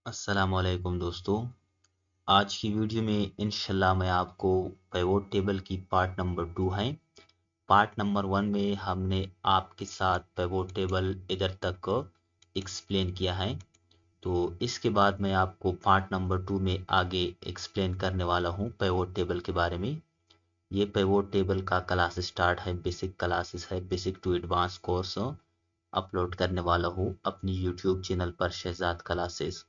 अस्सलामुअलैकुम दोस्तों। आज की वीडियो में इंशाल्लाह मैं आपको पिवोट टेबल की पार्ट नंबर 2 है। पार्ट नंबर 1 में हमने आपके साथ पिवोट टेबल इधर तक एक्सप्लेन किया है। तो इसके बाद मैं आपको पार्ट नंबर 2 में आगे एक्सप्लेन करने वाला हूँ पिवोट टेबल के बारे में। ये पिवोट टेबल का क्लास स्टार्ट है, बेसिक क्लासेस है, basic to advance course upload करने वाला हूँ अपनी यूट्यूब चैनल पर शहजाद क्लासेस।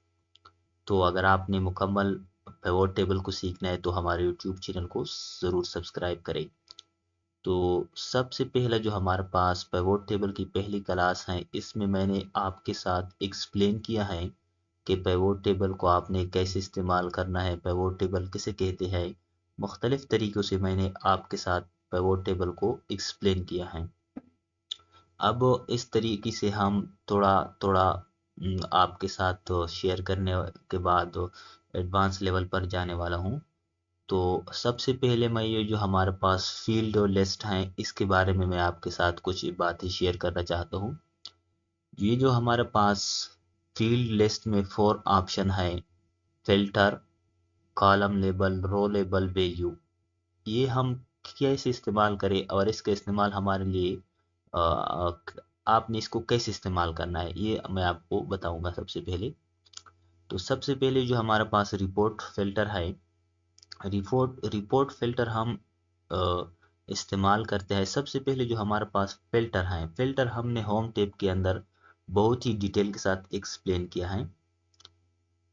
तो अगर आपने मुकम्मल पिवोट टेबल को सीखना है तो हमारे यूट्यूब चैनल को ज़रूर सब्सक्राइब करें। तो सबसे पहले जो हमारे पास पिवोट टेबल की पहली क्लास है, इसमें मैंने आपके साथ एक्सप्लेन किया है कि पिवोट टेबल को आपने कैसे इस्तेमाल करना है, पिवोट टेबल किसे कहते हैं। मुख्तलिफ तरीक़ों से मैंने आपके साथ पिवोट टेबल को एक्सप्लेन किया है। अब इस तरीके से हम थोड़ा थोड़ा आपके साथ शेयर करने के बाद एडवांस लेवल पर जाने वाला हूँ। तो सबसे पहले मैं ये जो हमारे पास फील्ड और लिस्ट हैं, इसके बारे में मैं आपके साथ कुछ बातें शेयर करना चाहता हूँ। ये जो हमारे पास फील्ड लिस्ट में 4 ऑप्शन है: filter, column label, row label, value. ये हम कैसे इस्तेमाल करें और इसका इस्तेमाल हमारे लिए आपने इसको कैसे इस्तेमाल करना है, ये मैं आपको बताऊंगा सबसे पहले। तो सबसे पहले जो हमारे पास रिपोर्ट फिल्टर है, रिपोर्ट रिपोर्ट फिल्टर हम अ, इस्तेमाल करते हैं। सबसे पहले जो हमारे पास फिल्टर है, फिल्टर हमने होम टैब के अंदर बहुत ही डिटेल के साथ एक्सप्लेन किया है।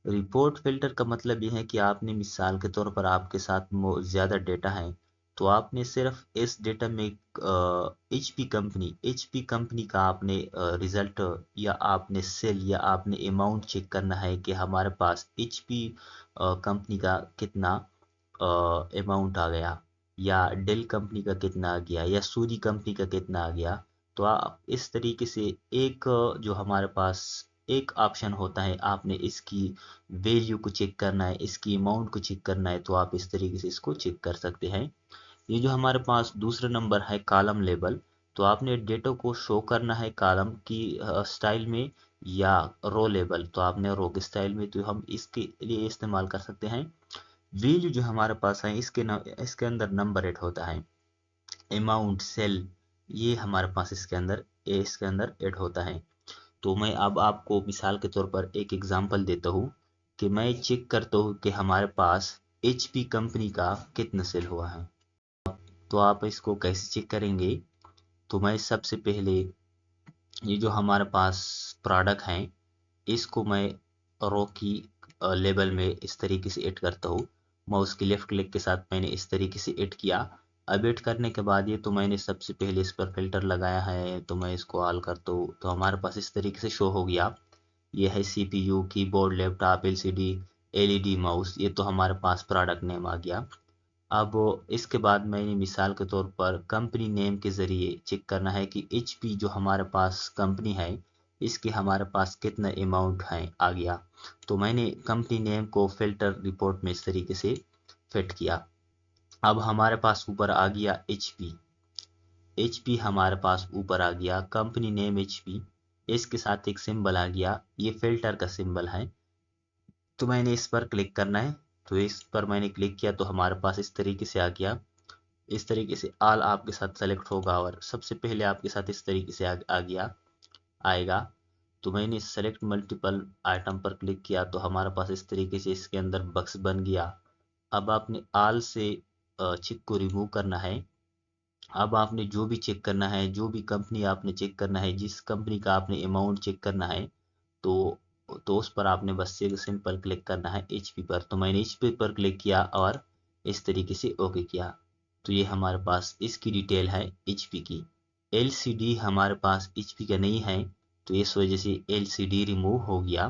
रिपोर्ट फिल्टर का मतलब यह है कि आपने मिसाल के तौर पर आपके साथ ज़्यादा डेटा है, तो आपने सिर्फ इस डेटा में एचपी कंपनी का आपने रिजल्ट या आपने सेल या आपने अमाउंट चेक करना है कि हमारे पास एचपी कंपनी का कितना अमाउंट आ गया, या डेल कंपनी का कितना आ गया, या सूरी कंपनी का कितना आ गया। तो आप इस तरीके से एक जो हमारे पास एक ऑप्शन होता है, आपने इसकी वैल्यू को चेक करना है, इसकी अमाउंट को चेक करना है, तो आप इस तरीके से इसको चेक कर सकते हैं। ये जो हमारे पास दूसरा नंबर है कॉलम लेबल, तो आपने डेटा को शो करना है कॉलम की स्टाइल में या रो लेबल, तो आपने रो के स्टाइल में, तो हम इसके लिए इस्तेमाल कर सकते हैं। वैल्यू जो हमारे पास है, इसके अंदर नंबर ऐड होता है, अमाउंट, सेल, ये हमारे पास इसके अंदर ऐड होता है। तो मैं अब आपको मिसाल के तौर पर एक एग्जांपल देता हूँ कि मैं चेक करता हूँ कि हमारे पास एचपी कंपनी का कितना सेल हुआ है। तो आप इसको कैसे चेक करेंगे? तो मैं सबसे पहले ये जो हमारे पास प्रोडक्ट हैं, इसको मैं रो की लेबल में इस तरीके से ऐड करता हूँ। माउस की लेफ्ट क्लिक के साथ मैंने इस तरीके से ऐड किया। अब ऐड करने के बाद ये तो मैंने सबसे पहले इस पर फिल्टर लगाया है, तो मैं इसको ऑल करता हूँ, तो हमारे पास इस तरीके से शो हो गया। ये है CPU, keyboard, laptop, LCD, LED, mouse, ये तो हमारे पास प्रोडक्ट नेम आ गया। अब इसके बाद मैंने मिसाल के तौर पर कंपनी नेम के ज़रिए चेक करना है कि एचपी जो हमारे पास कंपनी है, इसके हमारे पास कितना अमाउंट है आ गया। तो मैंने कंपनी नेम को फिल्टर रिपोर्ट में इस तरीके से फिट किया। अब हमारे पास ऊपर आ गया एचपी, एचपी हमारे पास ऊपर आ गया, कंपनी नेम एचपी, इसके साथ एक सिंबल आ गया, ये फिल्टर का सिंबल है। तो मैंने इस पर क्लिक करना है, तो इस पर मैंने क्लिक किया तो हमारे पास इस तरीके से आ गया। इस तरीके से ऑल आपके साथ सेलेक्ट होगा और सबसे पहले आपके साथ इस तरीके से आ गया आएगा। तो मैंने सेलेक्ट मल्टीपल आइटम पर क्लिक किया तो हमारे पास इस तरीके से इसके अंदर बक्स बन गया। अब आपने ऑल से चेक को रिमूव करना है। अब आपने जो भी चेक करना है, जो भी कंपनी आपने चेक करना है, जिस कंपनी का आपने अमाउंट चेक करना है, तो उस पर आपने बस से सिंपल क्लिक करना है एचपी पर। तो मैंने एचपी पर क्लिक किया और इस तरीके से ओके किया। तो ये हमारे पास इसकी डिटेल है एचपी की। एलसीडी हमारे पास एचपी का नहीं है, तो इस वजह से एलसीडी रिमूव हो गया।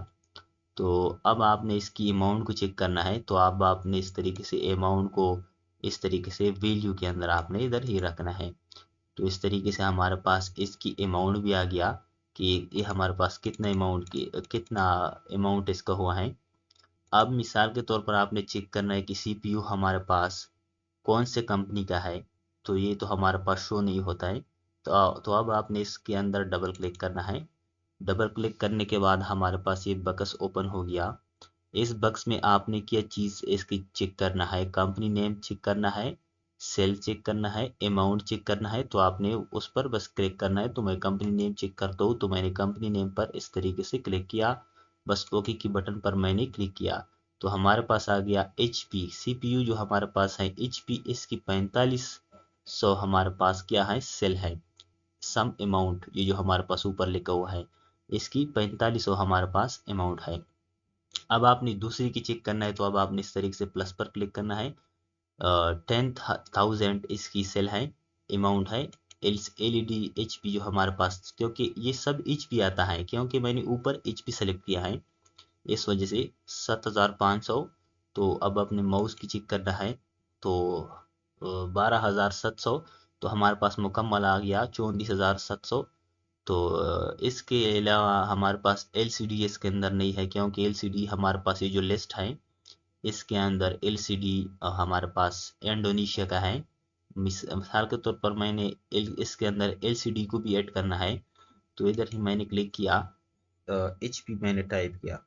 तो अब आपने इसकी अमाउंट को चेक करना है, तो अब आपने इस तरीके से अमाउंट को इस तरीके से वैल्यू के अंदर आपने इधर ही रखना है। तो इस तरीके से हमारे पास इसकी अमाउंट भी आ गया कि ये हमारे पास कितना अमाउंट इसका हुआ है। अब मिसाल के तौर पर आपने चेक करना है कि सीपीयू हमारे पास कौन से कंपनी का है, तो ये तो हमारे पास शो नहीं होता है। तो अब आपने इसके अंदर डबल क्लिक करना है। डबल क्लिक करने के बाद हमारे पास ये बक्स ओपन हो गया। इस बक्स में आपने क्या चीज़ इसकी चेक करना है, कंपनी नेम चेक करना है, सेल चेक करना है, अमाउंट चेक करना है। तो आपने उस पर बस क्लिक करना है। तो मैं कंपनी नेम चेक करता हूँ, तो मैंने कंपनी नेम पर इस तरीके से क्लिक किया, बस ओके की बटन पर मैंने क्लिक किया। तो हमारे पास आ गया HP CPU जो हमारे पास है HP, इसकी 4500 हमारे पास क्या है, सेल है। सम अमाउंट ये जो हमारे पास ऊपर लिखा हुआ है, इसकी 4500 हमारे पास अमाउंट है। अब आपने दूसरी की चेक करना है, तो अब आपने इस तरीके से प्लस पर क्लिक करना है। 10,000 इसकी सेल है, अमाउंट है। LED HP जो हमारे पास, क्योंकि ये सब HP आता है, क्योंकि मैंने ऊपर HP सेलेक्ट किया है, इस वजह से 7,500। तो अब अपने माउस की चेक करना है, तो 12,700। तो हमारे पास मुकम्मल आ गया 34,700। तो इसके अलावा हमारे पास LCD इसके अंदर नहीं है, क्योंकि LCD हमारे पास ये जो लिस्ट है, इसके अंदर LCD हमारे पास इंडोनेशिया का है। मिसाल के तौर पर मैंने इसके अंदर LCD को भी ऐड करना है, तो इधर ही मैंने क्लिक किया, HP मैंने टाइप किया,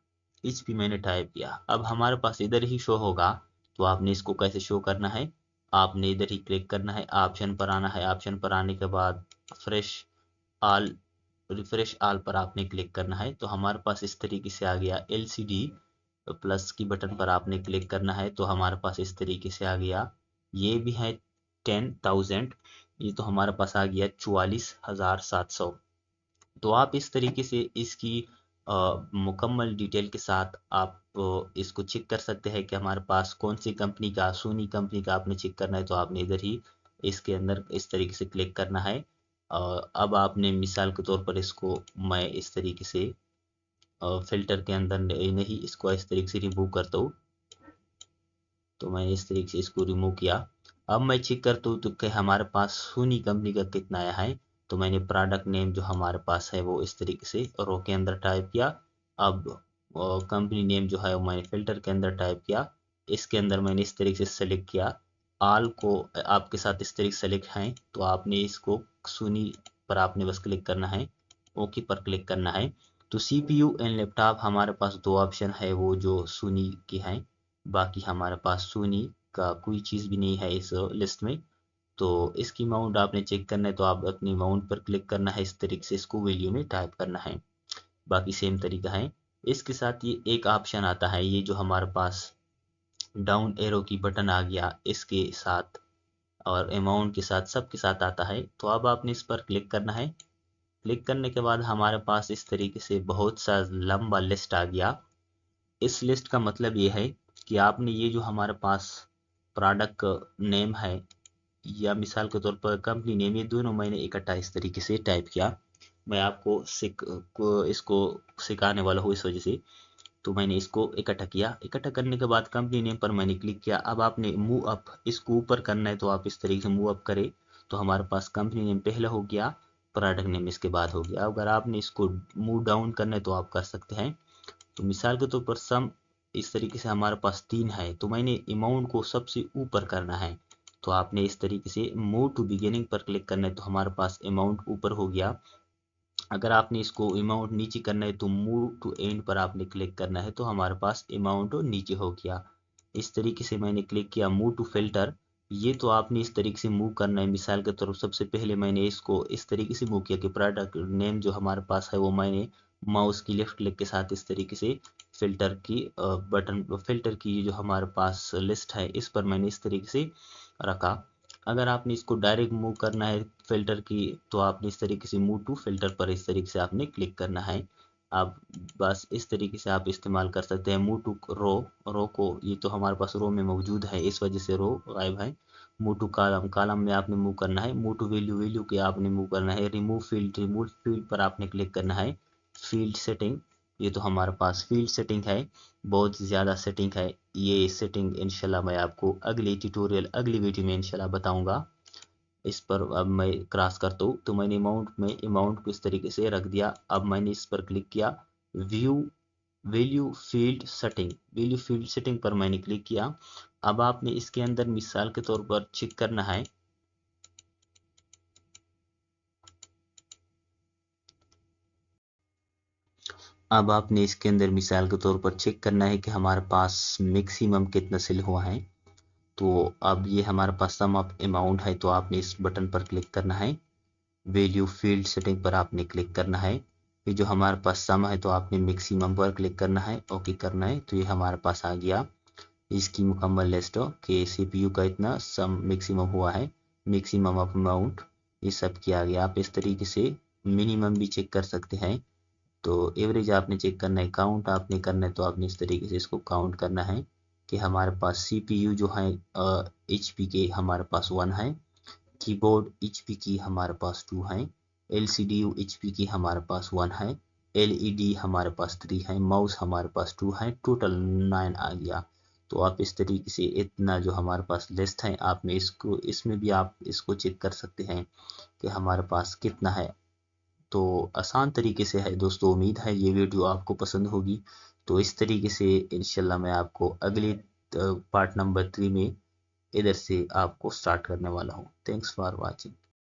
HP मैंने टाइप किया। अब हमारे पास इधर ही शो होगा। तो आपने इसको कैसे शो करना है, आपने इधर ही क्लिक करना है, ऑप्शन पर आना है, ऑप्शन पर आने के बाद फ्रेश ऑल, रिफ्रेश ऑल पर आपने क्लिक करना है। तो हमारे पास इस तरीके से आ गया LCD, प्लस की बटन पर आपने क्लिक करना है, तो हमारे पास इस तरीके से आ गया। ये भी है 10,000, ये तो हमारे पास आ गया 44,700। तो आप इस तरीके से इसकी मुकम्मल डिटेल के साथ आप इसको चेक कर सकते हैं कि हमारे पास कौन सी कंपनी का, सोनी कंपनी का आपने चेक करना है, तो आपने इधर ही इसके अंदर इस तरीके से क्लिक करना है। अब आपने मिसाल के तौर पर इसको मैं इस तरीके से फिल्टर के अंदर नहीं, इसको इस तरीके से रिमूव करता हूँ। तो मैंने इस तरीके से इसको रिमूव किया। अब मैं चेक करता हूँ तो कि हमारे पास सोनी कंपनी का कितना आया है। तो मैंने प्रोडक्ट नेम जो हमारे पास है वो इस तरीके से रो के अंदर टाइप किया। अब कंपनी नेम जो है वो मैंने फिल्टर के अंदर टाइप किया, इसके अंदर मैंने इस तरीके से सेलेक्ट किया। आल को आपके साथ इस तरीके से सेलेक्ट है, तो आपने इसको सोनी पर आपने बस क्लिक करना है, ओके पर क्लिक करना है। तो CPU एंड लैपटॉप हमारे पास दो ऑप्शन है, वो जो सोनी की है। बाकी हमारे पास सोनी का कोई चीज़ भी नहीं है इस लिस्ट में। तो इसकी अमाउंट आपने चेक करना है, तो आप अपनी अमाउंट पर क्लिक करना है, इस तरीके से इसको वैल्यू में टाइप करना है। बाकी सेम तरीका है। इसके साथ ये एक ऑप्शन आता है, ये जो हमारे पास डाउन एरो की बटन आ गया इसके साथ, और अमाउंट के साथ सबके साथ आता है। तो अब आपने इस पर क्लिक करना है। क्लिक करने के बाद हमारे पास इस तरीके से बहुत सा लंबा लिस्ट आ गया। इस लिस्ट का मतलब ये है कि आपने ये जो हमारे पास प्रोडक्ट नेम है, या मिसाल के तौर पर कंपनी नेम, ये दोनों मैंने इकट्ठा इस तरीके से टाइप किया। मैं आपको इसको सिखाने वाला हूँ, इस वजह से तो मैंने इसको इकट्ठा किया। इकट्ठा करने के बाद कंपनी नेम पर मैंने क्लिक किया। अब आपने मूव अप, इसको ऊपर करना है, तो आप इस तरीके से मूव अप करें। तो हमारे पास कंपनी नेम पहले हो गया, प्रोडक्ट नेम इसके बाद हो गया। अगर आपने इसको मूव डाउन करना है तो आप कर सकते हैं। तो मिसाल के तौर पर सम इस तरीके से हमारे पास 3 है, तो मैंने अमाउंट को सबसे ऊपर करना है। तो आपने इस तरीके से मूव टू बिगिनिंग पर क्लिक करना है, तो हमारे पास अमाउंट ऊपर हो गया। अगर आपने इसको अमाउंट नीचे करना है, तो मूव टू एंड पर आपने क्लिक करना है, तो हमारे पास अमाउंट नीचे हो गया। इस तरीके से मैंने क्लिक किया मूव टू फिल्टर। ये तो आपने इस तरीके से मूव करना है। मिसाल के तौर पर सबसे पहले मैंने इसको इस तरीके से मूव किया कि प्रोडक्ट नेम जो हमारे पास है वो मैंने माउस की लेफ्ट क्लिक के साथ इस तरीके से फिल्टर की बटन, फिल्टर की जो हमारे पास लिस्ट है इस पर मैंने इस तरीके से रखा। अगर आपने इसको डायरेक्ट मूव करना है फिल्टर की, तो आपने इस तरीके से मूव टू फिल्टर पर इस तरीके से आपने क्लिक करना है। आप बस इस तरीके से आप इस्तेमाल कर सकते हैं। मूव टू रो, रो को ये तो हमारे पास रो में मौजूद है, इस वजह से रो गायब है। मूव टू कॉलम, कॉलम में आपने मूव करना है। मूव टू वैल्यू, वैल्यू के आपने मूव करना है। रिमूव फील्ड, रिमूव फील्ड पर आपने क्लिक करना है। फील्ड सेटिंग, ये तो हमारे पास फील्ड सेटिंग है, बहुत ज़्यादा सेटिंग है। ये सेटिंग इंशाल्लाह मैं आपको अगले ट्यूटोरियल, अगली वीडियो में इंशाल्लाह बताऊंगा। इस पर अब मैं क्रॉस करता हूँ, तो मैंने अमाउंट को इस तरीके से रख दिया। अब मैंने इस पर क्लिक किया, view value field setting, value field setting पर मैंने क्लिक किया। अब आपने इसके अंदर मिसाल के तौर पर चेक करना है, अब आपने इसके अंदर मिसाल के तौर पर चेक करना है कि हमारे पास मैक्सिमम कितना सेल हुआ है। तो अब ये हमारे पास सम ऑफ अमाउंट है, तो आपने इस बटन पर क्लिक करना है, वैल्यू फील्ड सेटिंग पर आपने क्लिक करना है। ये जो हमारे पास सम है तो आपने मैक्सिमम पर क्लिक करना है, ओके करना है। तो ये हमारे पास आ गया इसकी मुकम्मल लिस्ट के सीपीयू का इतना सम मैक्सिमम हुआ है, मैक्सिमम ऑफ अमाउंट, ये सब किया गया। आप इस तरीके से मिनिमम भी चेक कर सकते हैं। तो एवरेज आपने चेक करना है, काउंट आपने करना है, तो आपने इस तरीके से इसको काउंट करना है कि हमारे पास सीपीयू जो है एचपी के हमारे पास 1 है, कीबोर्ड एचपी की हमारे पास 2 है, एलसीडी एचपी की हमारे पास 1 है, एलईडी हमारे पास 3 है, माउस हमारे पास 2 है, टोटल 9 आ गया। तो आप इस तरीके से इतना जो हमारे पास लिस्ट है, आप में इसको इसमें भी आप इसको चेक कर सकते हैं कि हमारे पास कितना है। तो आसान तरीके से है दोस्तों। उम्मीद है ये वीडियो आपको पसंद होगी। तो इस तरीके से इंशाल्लाह मैं आपको अगले पार्ट नंबर 3 में इधर से आपको स्टार्ट करने वाला हूँ। Thanks for watching.